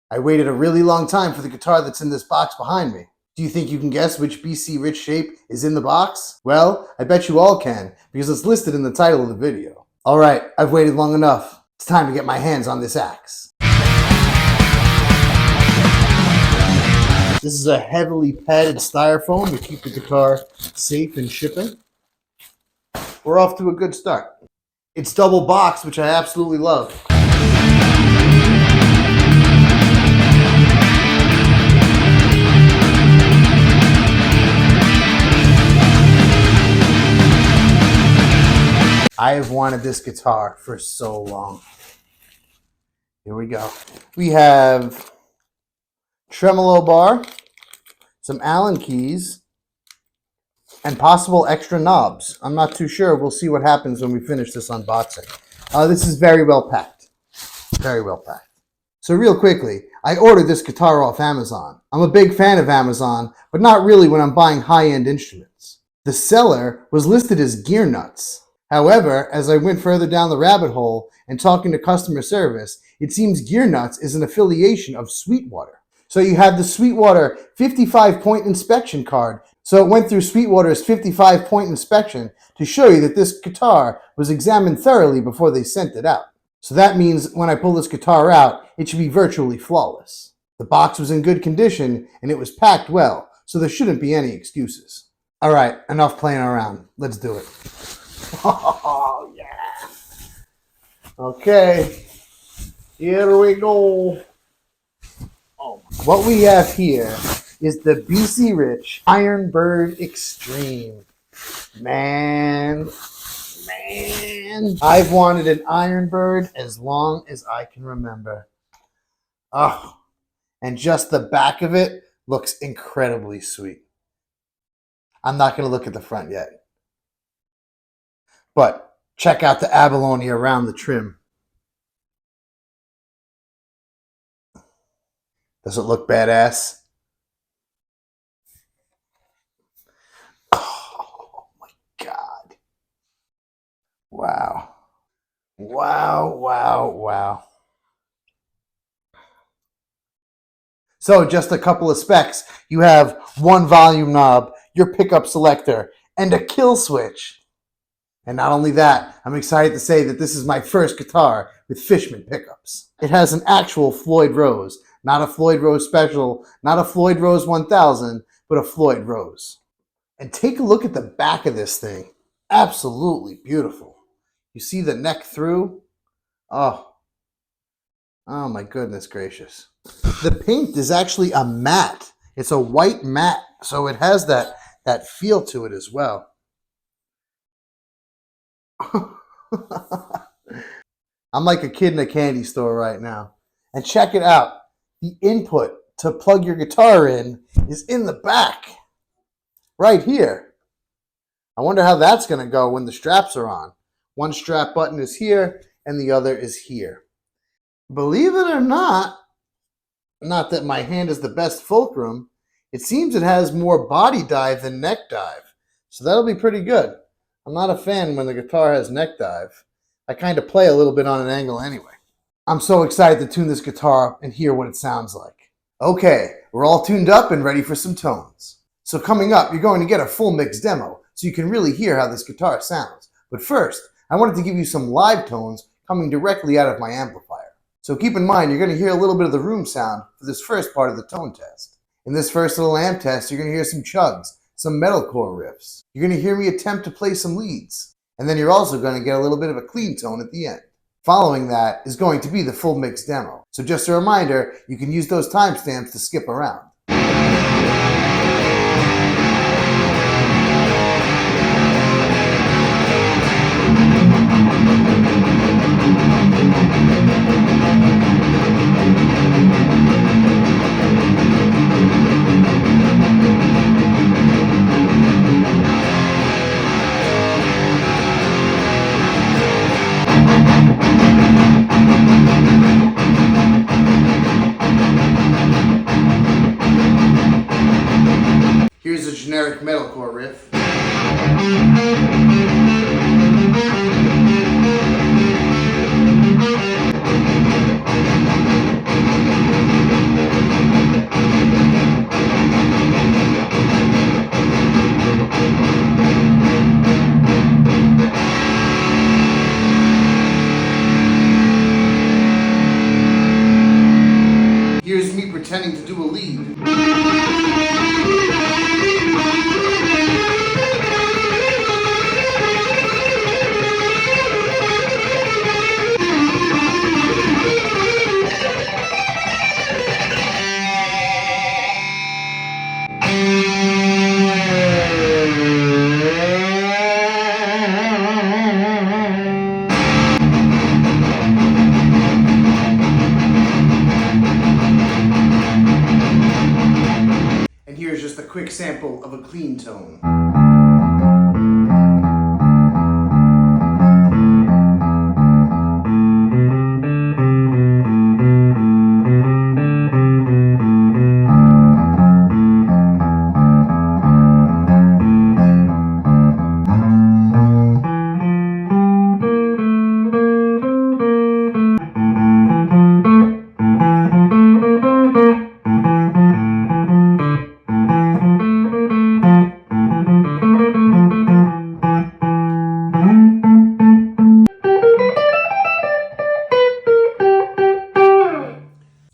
I waited a really long time for the guitar that's in this box behind me. Do you think you can guess which BC Rich shape is in the box? Well, I bet you all can, because it's listed in the title of the video. Alright, I've waited long enough. It's time to get my hands on this axe. This is a heavily padded styrofoam to keep the guitar safe in shipping. We're off to a good start. It's double boxed, which I absolutely love. I have wanted this guitar for so long. Here we go. We have tremolo bar, some Allen keys, and possible extra knobs. I'm not too sure. We'll see what happens when we finish this unboxing. This is very well packed. Very well packed. So real quickly, I ordered this guitar off Amazon. I'm a big fan of Amazon, but not really when I'm buying high-end instruments. The seller was listed as Gear Nuts. However, as I went further down the rabbit hole and talking to customer service, it seems Gear Nuts is an affiliation of Sweetwater. So you have the Sweetwater 55-point inspection card. So it went through Sweetwater's 55-point inspection to show you that this guitar was examined thoroughly before they sent it out. So that means when I pull this guitar out, it should be virtually flawless. The box was in good condition and it was packed well, so there shouldn't be any excuses. All right, enough playing around. Let's do it. Oh, yeah. Okay, here we go. Oh, what we have here is the BC Rich Ironbird Extreme. Man, I've wanted an Ironbird as long as I can remember. Oh, and just the back of it looks incredibly sweet. I'm not going to look at the front yet. But check out the abalone around the trim. Does it look badass? Oh my God. Wow. Wow, wow, wow. So just a couple of specs. You have one volume knob, your pickup selector, and a kill switch. And not only that, I'm excited to say that this is my first guitar with Fishman pickups. It has an actual Floyd Rose, not a Floyd Rose Special, not a Floyd Rose 1000, but a Floyd Rose. And take a look at the back of this thing. Absolutely beautiful. You see the neck through? Oh my goodness gracious. The paint is actually a matte. It's a white matte, so it has that feel to it as well. I'm like a kid in a candy store right now. And check it out. The input to plug your guitar in is in the back. Right here. I wonder how that's going to go when the straps are on. One strap button is here and the other is here. Believe it or not that my hand is the best fulcrum, it seems it has more body dive than neck dive. So that'll be pretty good. I'm not a fan when the guitar has neck dive. I kind of play a little bit on an angle anyway. I'm so excited to tune this guitar up and hear what it sounds like. Okay, we're all tuned up and ready for some tones. So coming up, you're going to get a full mix demo so you can really hear how this guitar sounds. But first, I wanted to give you some live tones coming directly out of my amplifier. So keep in mind, you're going to hear a little bit of the room sound for this first part of the tone test. In this first little amp test, you're going to hear some chugs, some metalcore riffs. You're going to hear me attempt to play some leads. And then you're also going to get a little bit of a clean tone at the end. Following that is going to be the full mix demo. So just a reminder, you can use those timestamps to skip around. Here's a generic metalcore riff. pretending to do a lead. And here's just a quick sample of a clean tone.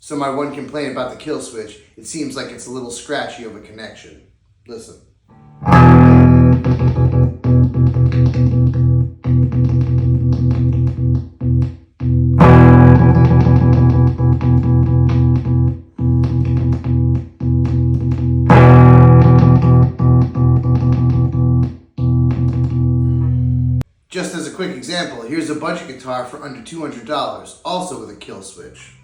So my one complaint about the kill switch, it seems like it's a little scratchy of a connection. Listen. Just as a quick example, here's a budget guitar for under $200, also with a kill switch.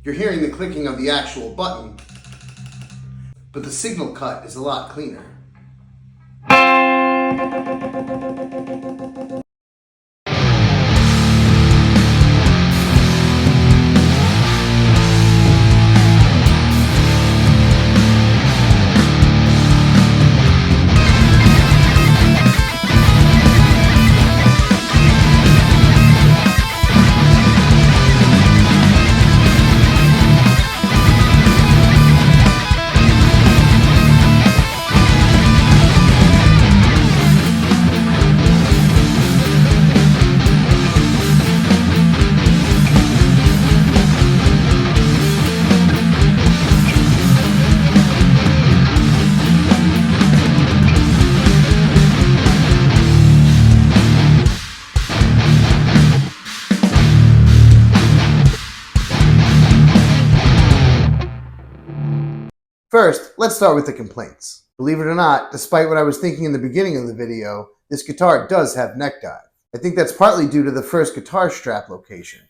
You're hearing the clicking of the actual button, but the signal cut is a lot cleaner. First, let's start with the complaints. Believe it or not, despite what I was thinking in the beginning of the video, this guitar does have neck dive. I think that's partly due to the first guitar strap location,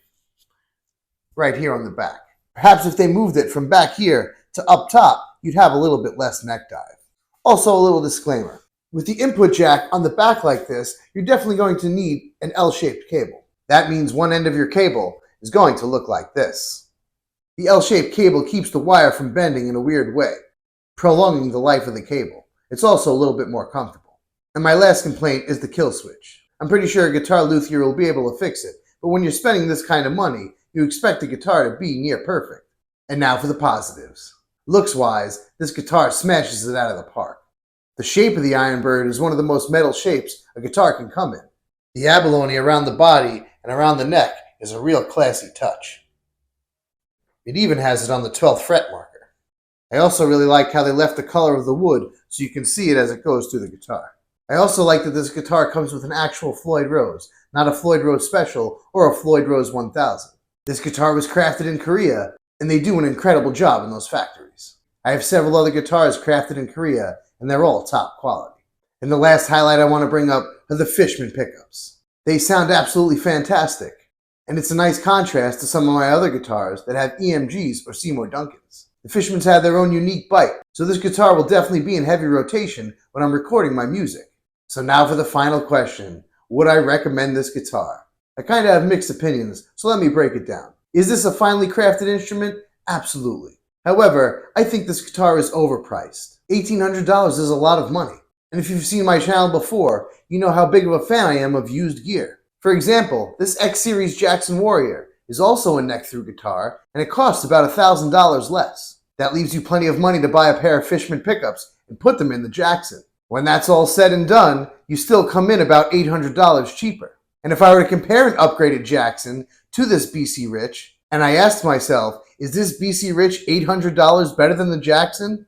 right here on the back. Perhaps if they moved it from back here to up top, you'd have a little bit less neck dive. Also, a little disclaimer. With the input jack on the back like this, you're definitely going to need an L-shaped cable. That means one end of your cable is going to look like this. The L-shaped cable keeps the wire from bending in a weird way, prolonging the life of the cable. It's also a little bit more comfortable. And my last complaint is the kill switch. I'm pretty sure a guitar luthier will be able to fix it, but when you're spending this kind of money, you expect a guitar to be near perfect. And now for the positives. Looks-wise, this guitar smashes it out of the park. The shape of the Ironbird is one of the most metal shapes a guitar can come in. The abalone around the body and around the neck is a real classy touch. It even has it on the 12th fret marker. I also really like how they left the color of the wood so you can see it as it goes through the guitar. I also like that this guitar comes with an actual Floyd Rose, not a Floyd Rose Special or a Floyd Rose 1000. This guitar was crafted in Korea, and they do an incredible job in those factories. I have several other guitars crafted in Korea, and they're all top quality. And the last highlight I want to bring up are the Fishman pickups. They sound absolutely fantastic. And it's a nice contrast to some of my other guitars that have EMGs or Seymour Duncans. The Fishmans have their own unique bite, so this guitar will definitely be in heavy rotation when I'm recording my music. So now for the final question, would I recommend this guitar? I kind of have mixed opinions, so let me break it down. Is this a finely crafted instrument? Absolutely. However, I think this guitar is overpriced. $1,800 is a lot of money. And if you've seen my channel before, you know how big of a fan I am of used gear. For example, this X-Series Jackson Warrior is also a neck-through guitar, and it costs about $1,000 less. That leaves you plenty of money to buy a pair of Fishman pickups and put them in the Jackson. When that's all said and done, you still come in about $800 cheaper. And if I were to compare an upgraded Jackson to this BC Rich, and I asked myself, is this BC Rich $800 better than the Jackson?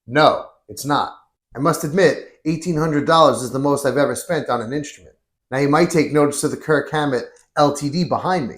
No, it's not. I must admit, $1,800 is the most I've ever spent on an instrument. Now you might take notice of the Kirk Hammett LTD behind me.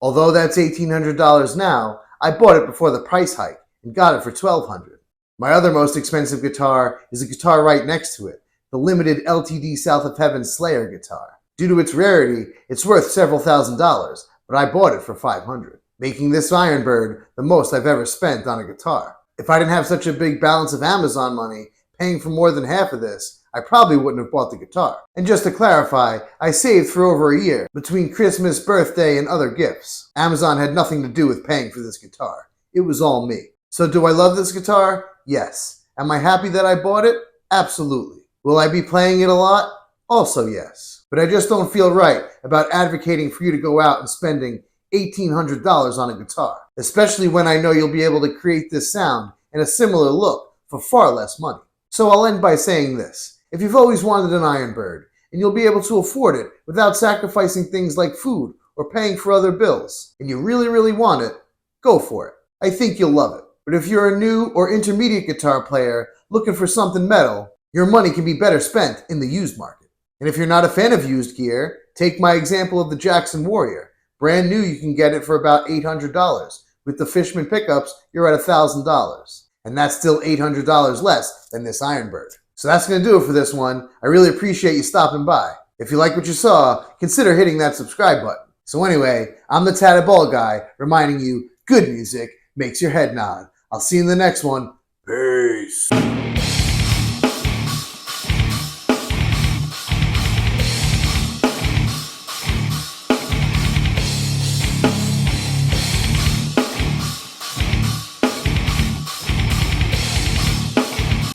Although that's $1,800 now, I bought it before the price hike and got it for $1,200. My other most expensive guitar is the guitar right next to it, the limited LTD South of Heaven Slayer guitar. Due to its rarity, it's worth several $1,000s, but I bought it for $500, making this Ironbird the most I've ever spent on a guitar. If I didn't have such a big balance of Amazon money, paying for more than half of this, I probably wouldn't have bought the guitar. And just to clarify, I saved for over a year between Christmas, birthday, and other gifts. Amazon had nothing to do with paying for this guitar. It was all me. So do I love this guitar? Yes. Am I happy that I bought it? Absolutely. Will I be playing it a lot? Also yes. But I just don't feel right about advocating for you to go out and spending $1,800 on a guitar, especially when I know you'll be able to create this sound and a similar look for far less money. So I'll end by saying this. If you've always wanted an Ironbird, and you'll be able to afford it without sacrificing things like food or paying for other bills, and you really, really want it, go for it. I think you'll love it. But if you're a new or intermediate guitar player looking for something metal, your money can be better spent in the used market. And if you're not a fan of used gear, take my example of the Jackson Warrior. Brand new, you can get it for about $800. With the Fishman pickups, you're at $1,000. And that's still $800 less than this Ironbird. So that's going to do it for this one. I really appreciate you stopping by. If you like what you saw, consider hitting that subscribe button. So anyway, I'm the Tatted Bald Guy, reminding you, good music makes your head nod. I'll see you in the next one. Peace.